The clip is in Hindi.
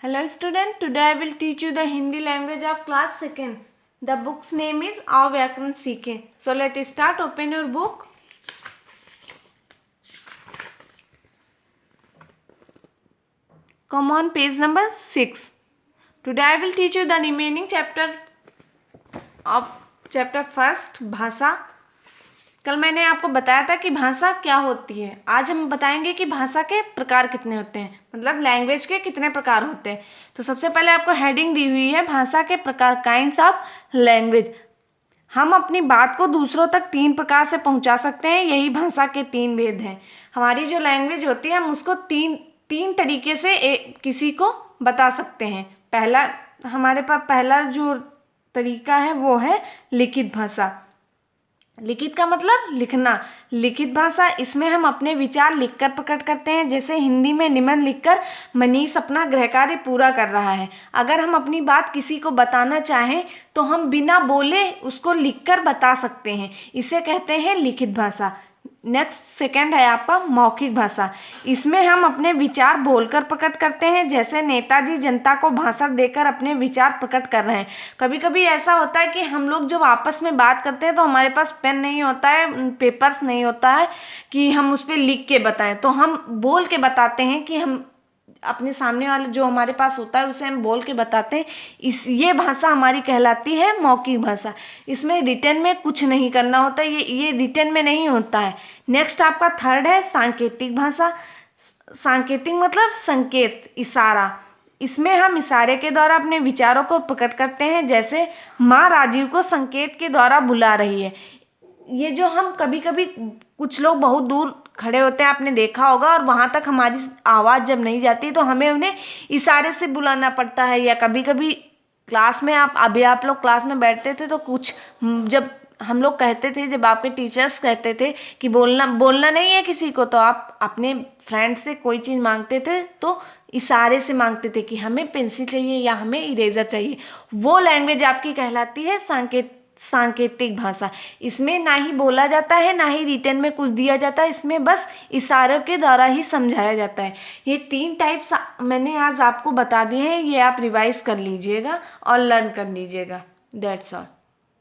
Hello student, today I will teach you the Hindi language of class 2nd. The book's name is Aao Vyakaran Seekhe. So let us start. Open your book. Come on page number 6. Today I will teach you the remaining chapter of chapter 1st, भाषा. कल मैंने आपको बताया था कि भाषा क्या होती है. आज हम बताएंगे कि भाषा के प्रकार कितने होते हैं, मतलब लैंग्वेज के कितने प्रकार होते हैं. तो सबसे पहले आपको हेडिंग दी हुई है भाषा के प्रकार, काइंड्स ऑफ लैंग्वेज. हम अपनी बात को दूसरों तक 3 प्रकार से पहुंचा सकते हैं. यही भाषा के 3 भेद हैं. हमारी जो लैंग्वेज होती है हम उसको तीन तरीके से किसी को बता सकते हैं. हमारे पास पहला जो तरीका है वो है लिखित भाषा. लिखित का मतलब लिखना. लिखित भाषा, इसमें हम अपने विचार लिखकर प्रकट करते हैं. जैसे हिंदी में निबंध लिखकर मनीष अपना गृह कार्य पूरा कर रहा है. अगर हम अपनी बात किसी को बताना चाहें तो हम बिना बोले उसको लिखकर बता सकते हैं. इसे कहते हैं लिखित भाषा. नेक्स्ट सेकंड है आपका मौखिक भाषा. इसमें हम अपने विचार बोलकर प्रकट करते हैं. जैसे नेताजी जनता को भाषण देकर अपने विचार प्रकट कर रहे हैं. कभी कभी ऐसा होता है कि हम लोग जब आपस में बात करते हैं तो हमारे पास पेन नहीं होता है, पेपर्स नहीं होता है कि हम उस पर लिख के बताएं, तो हम बोल के बताते हैं कि हम अपने सामने वाले जो हमारे पास होता है उसे हम बोल के बताते हैं. ये भाषा हमारी कहलाती है मौखिक भाषा. इसमें रिटन में कुछ नहीं करना होता है, ये रिटन में नहीं होता है. नेक्स्ट आपका थर्ड है सांकेतिक भाषा. सांकेतिक मतलब संकेत, इशारा. इसमें हम इशारे के द्वारा अपने विचारों को प्रकट करते हैं. जैसे माँ राजीव को संकेत के द्वारा बुला रही है. ये जो हम कभी कभी कुछ लोग बहुत दूर खड़े होते हैं, आपने देखा होगा, और वहाँ तक हमारी आवाज़ जब नहीं जाती तो हमें उन्हें इशारे से बुलाना पड़ता है. या कभी कभी क्लास में आप लोग क्लास में बैठते थे तो कुछ जब हम लोग कहते थे, जब आपके टीचर्स कहते थे कि बोलना नहीं है किसी को, तो आप अपने फ्रेंड से कोई चीज़ मांगते थे तो इशारे से मांगते थे कि हमें पेंसिल चाहिए या हमें इरेजर चाहिए. वो लैंग्वेज आपकी कहलाती है सांकेतिक भाषा. इसमें ना ही बोला जाता है ना ही रिटन में कुछ दिया जाता है. इसमें बस इशारों के द्वारा ही समझाया जाता है. ये 3 टाइप्स मैंने आज आपको बता दिए हैं. ये आप रिवाइज कर लीजिएगा और लर्न कर लीजिएगा. That's all.